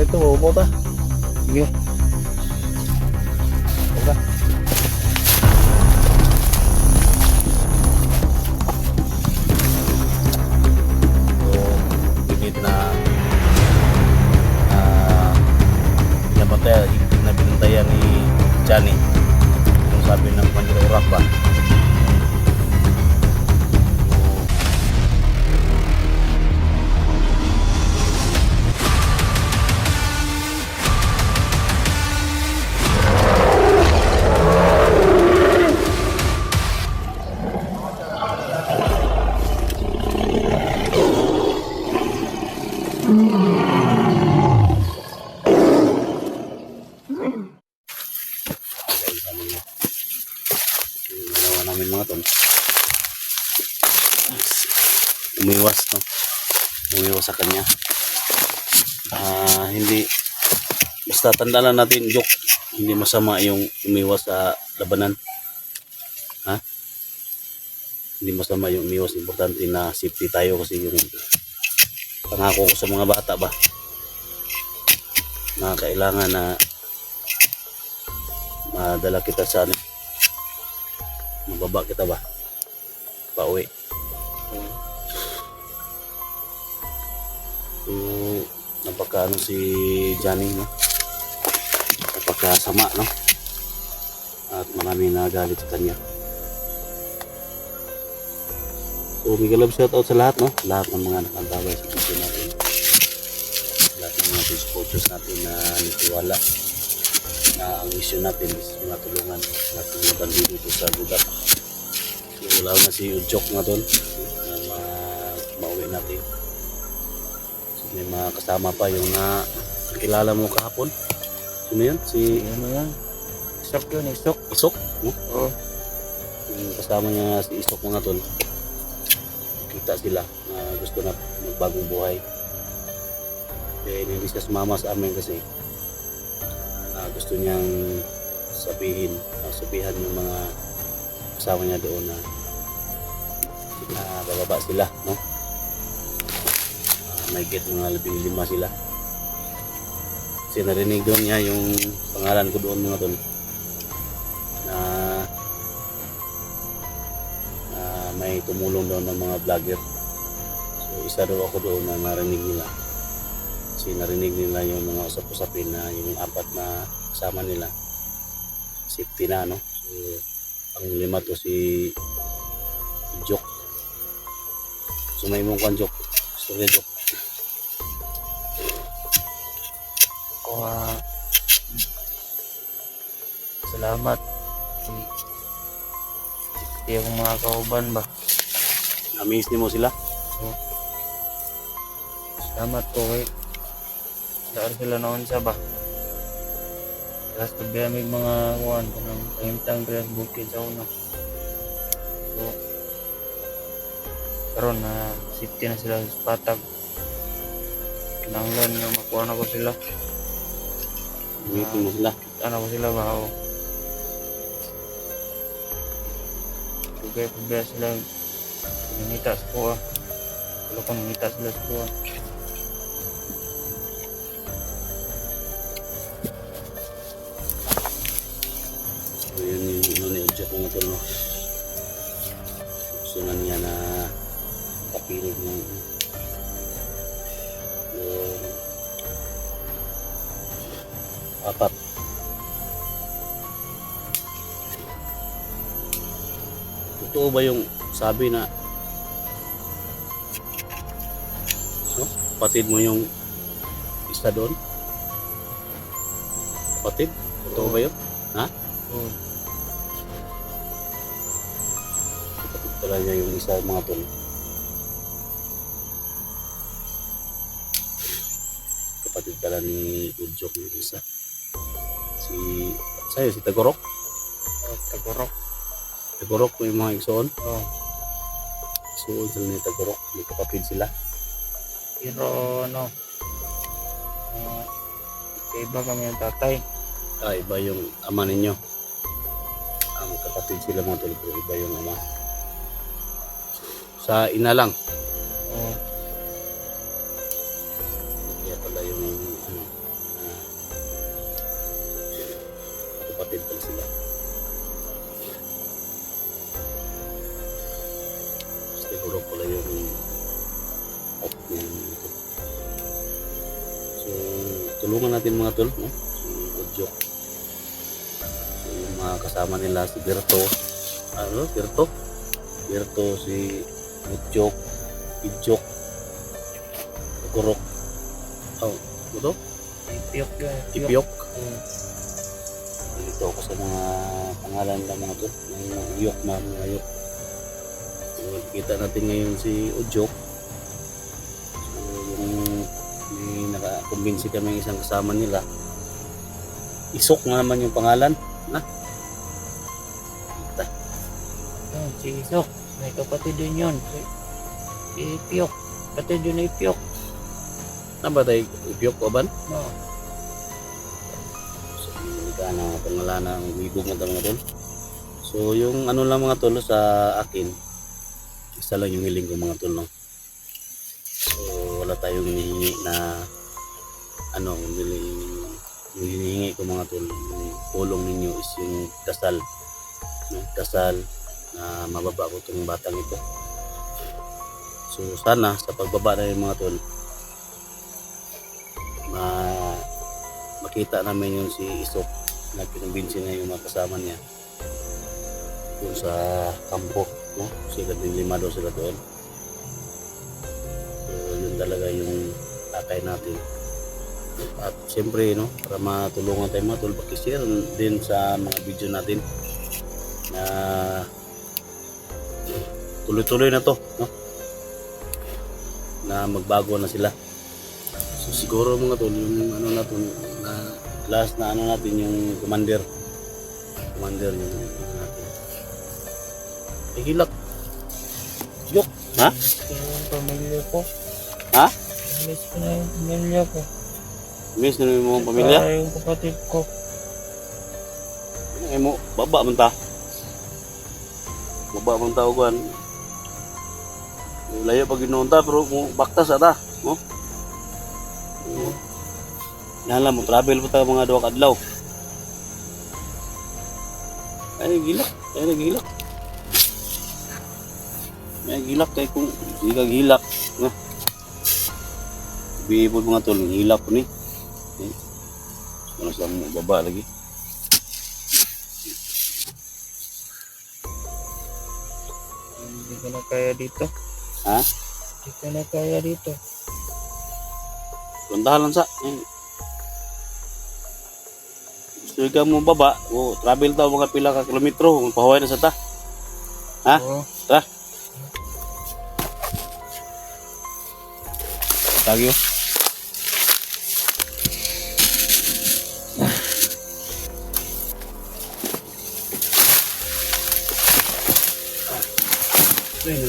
ito, upo ta. Sige. Upo. So, limit na pinapatay, na pinantayan ni Johnny. Yung sabi ng Mandilurak ba? Ginawa namin mga tol. Umiwas to. Umiwas sa kanya. Hindi basta tandaan natin, joke. Hindi masama yung umiwas sa labanan. Ha? Hindi masama yung umiwas. Importante na safety tayo kasi yung pangako ko sa mga bata ba na kailangan na madala kita sa ano, mababa kita ba pauwi. So napaka ano si Johnny, no? Napaka sama, no? At marami nagalit sa kanya. So big love shout out sa lahat, no? Lahat ng mga nakantaway sa video natin, lahat ng mga supporters natin na nitiwala na ang mission natin is matulungan natin mga bandido dito sa gubat. So wala na si Ujok nga doon na mauwi natin. So may mga kasama pa yung na kilala mo kahapon. Sino yun? Si ano yan? Isok yun, Isok. Isok? No? Oo. Yung kasama niya si Isok mga tol. Kita sila na gusto na magbagong buhay. Then hindi siya sumama sa amin kasi gusto niyang sabihan yung mga kasama niya doon na bababa sila, no? May get mga 15 sila. Kasi narinig doon niya yung pangalan ko doon mga tol na may tumulong doon ng mga vlogger. So isa daw ako doon na narinig nila. Kasi narinig nila yung mga usap-usapin na yung apat na kasama nila safety na, no? So ang lima to si Jok. So may mong kan Jok. Sorry Jok. Salamat. Hindi akong mga kauban ba. Na-miss ni mo sila? So, salamat po kay saan sila noon sa ba. Last to be amig mga kuwan ng pahimtang dress bukid sa una. So, karon na safety na sila sa patag. Kinanglan na makuha na ko sila. Gamitin mo sila. Ano ko sila ba? O. Kaya pabaya sila nangita sa kuha. Wala kong nangita sila sa kuha. So yun yung ni Ujok mga tol, no? Gusto na niya na kapilig ng yung apat. Totoo ba yung sabi na no? Kapatid mo yung isa doon? Kapatid? Totoo ba yun? Ha? Oo. Kapatid pala niya yung isa mga tol. Kapatid pala ni Ujok yung isa. Si Tagorok? Tagorok. Tagorok po yung mga igsoon. Oo. Igsoon sila ni Tagorok. May kapatid sila. Pero ano, iba kami yung tatay. Iba yung ama ninyo. Ang kapatid sila mga tol, pero iba yung ama. Sa ina lang. Oo. Kaya pala yung ano, magkapatid pala sila. Siguro pala yung out nito. So, tulungan natin mga tol, no? Si Ojok. So, yung mga kasama nila, si Berto. Ano? Berto? Berto, si Ojok, Ijok, Kurok. Oh, ito? Ipiyok yan. Ipiyok. Dito ako sa mga pangalan ng mga tol. Mga Iyok na mga Iyok. So, kita natin ngayon si Ojok. So, yung may nakakumbinsi kami ng isang kasama nila. Isok na naman yung pangalan. Na? Kita. Yun, si Isok. May kapatid din yun. Si Ipiyok. Kapatid yun na Ipiyok. Na ba tayo Ipiyok o ban? No. So, hindi ka na pangalan ng wibog na mga tol. So, yung ano lang mga tol sa akin, isa lang yung hiling ko mga tol, no? So, wala tayong hinihingi na ano, yung hinihingi ko mga tol, yung tulong ninyo is yung dasal, no? Dasal na mababa ko itong batang ito. So, sana sa pagbaba na yung mga tol, makita namin yung si Isok na pinumbinsi na yung mga kasama niya doon sa kampo, no? Sila din 5 daw sila doon. So yun talaga yung takay natin. At siyempre, no, para matulungan tayo mga tol, pakishare din sa mga video natin na tuloy-tuloy na to, no? Na magbago na sila. So siguro mga tol, yung ano natin na last na ano natin yung commander yung ano natin. Higilak. Yok, ha? Kaya yung pamilya ko. Ha? Miss ko na yung pamilya ko. Miss na mo ang pamilya? Saka yung kapatid ko. Ay mo, baba man ta. Baba man ta ugan. Layo pag ginoon ta pero mo baktas ata, no? Nala mo travel pa ta mga 2 kadlaw. Ay gilak, May gilak kay kung di ka gilak, no? Bibod mga tol, hilak ko ni. Ano sa baba lagi. Hindi ko na kaya dito. Ha? Hindi ko na kaya dito. Puntahan lang sa. Gusto ka mo baba, o travel daw mga pila ka kilometro, pahuway na sa ta. Ha? Oo. Tara. Tagyo. Wala.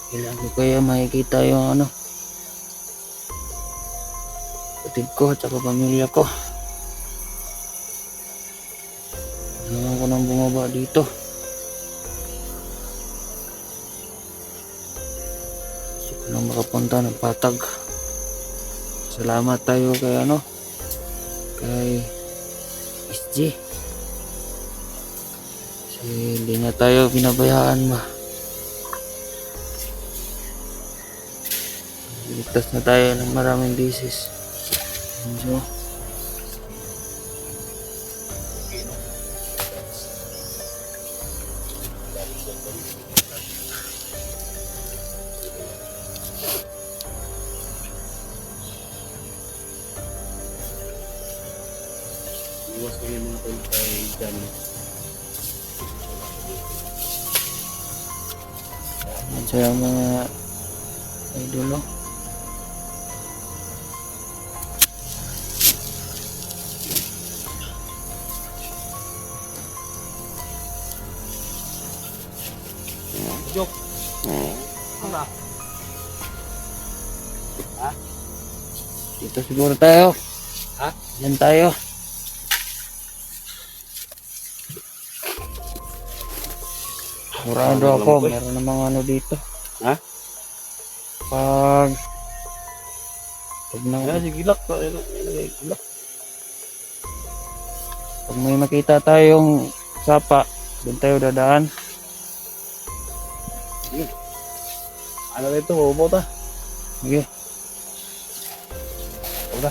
Kailan ko kaya makikita yung ano, kapatid ko at saka pamilya ko. Kailangan ko nang bumaba dito. Gusto ko nang makapunta ng Patag. Salamat tayo kay kay SG. Kasi hindi na tayo pinabayaan ba. Ligtas na tayo ng maraming beses. So, Iwas kayo mga tol kay Jan. yan sa mga idol, no? Joke. Ano? Ha? Dito siguro tayo. Ha? Yan tayo. Murado ako, meron namang ano dito. Ha? Pag Ah, sige lak. Lak. pag may makita tayong sapa, doon tayo dadaan. Ano na ito? Bobo ta. Sige. Wala.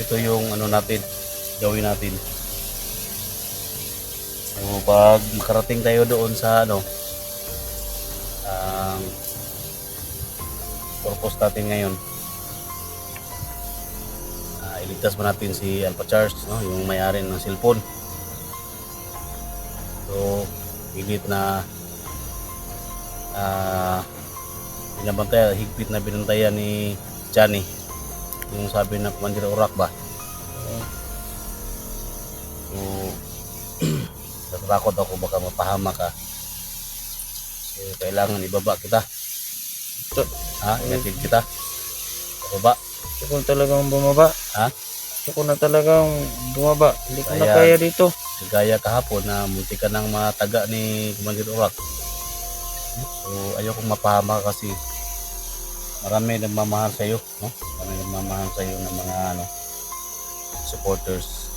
Ito yung ano natin, gawin natin. So pag makarating tayo doon sa ang purpose natin ngayon, iligtas mo natin si Alpha Charles, no? Yung may-ari ng cellphone. So higit na higpit na binantayan ni Johnny yung sabi ng Commander Urak ba. So natatakot ako baka mapahama ka, so kailangan ibaba kita. Ito. Inatid kita ibaba. Gusto ko talagang bumaba. Ha? Gusto ko na talagang bumaba. Hindi ko na Ayan. kaya dito. Gaya kahapon na munti ka ng mataga ni Commander Urak. So ayokong mapahama kasi marami nagmamahal sa iyo, no? Marami nagmamahal sa iyo ng mga supporters,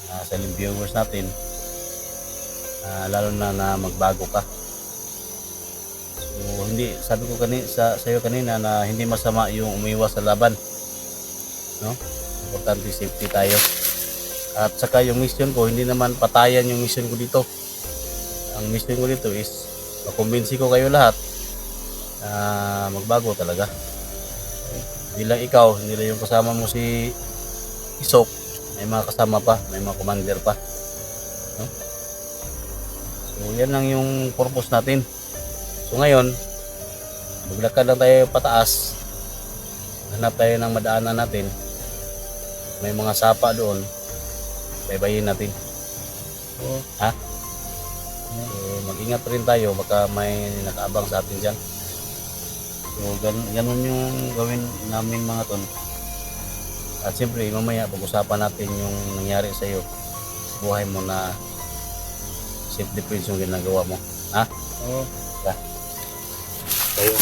sa viewers natin, lalo na magbago ka. So hindi, sabi ko sa iyo kanina na hindi masama yung umiwas sa laban, no? Importante safety tayo. At saka yung mission ko, hindi naman patayan yung mission ko dito. Ang mission ko dito is makumbinsi ko kayo lahat na magbago talaga. Hindi lang ikaw, hindi lang yung kasama mo si Isok, may mga kasama pa, may mga commander pa, no? So yan lang yung purpose natin. So ngayon maglakad lang tayo pataas, hanap tayo ng madaanan natin, may mga sapa doon, baybayin natin. Ha? So mag-ingat rin tayo, baka may nakaabang sa atin dyan. So ganun yung gawin namin mga ton. At siyempre mamaya pag-usapan natin yung nangyari sa iyo sa buhay mo na self defense yung ginagawa mo. Ha? Oo. Tayo.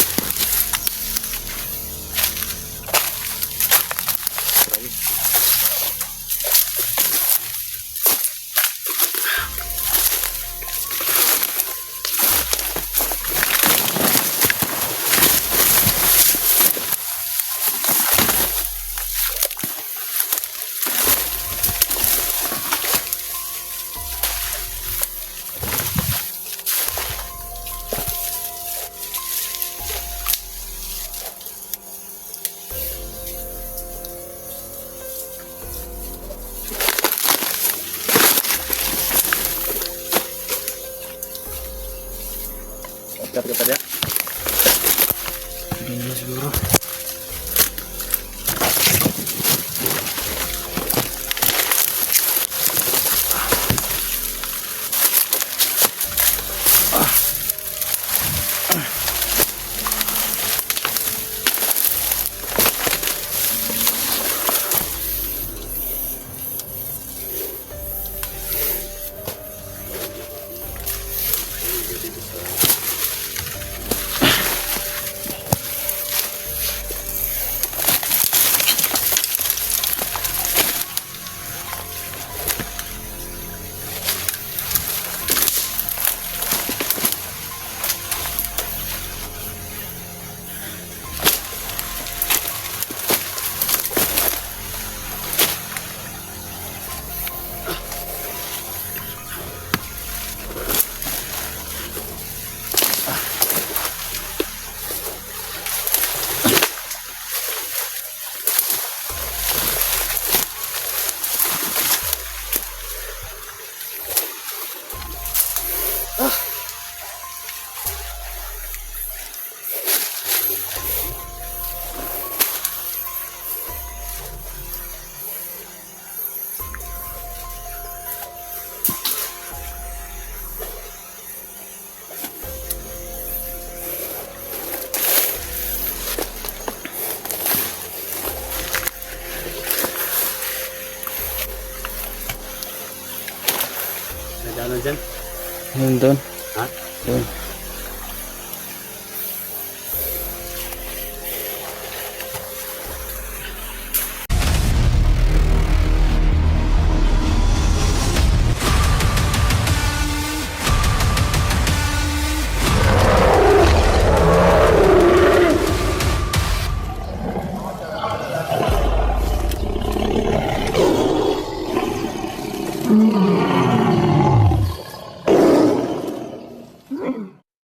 Sikat ka pa diya. Hindi na siguro. Nadaanan dyan. Yun doon. Ha? Doon.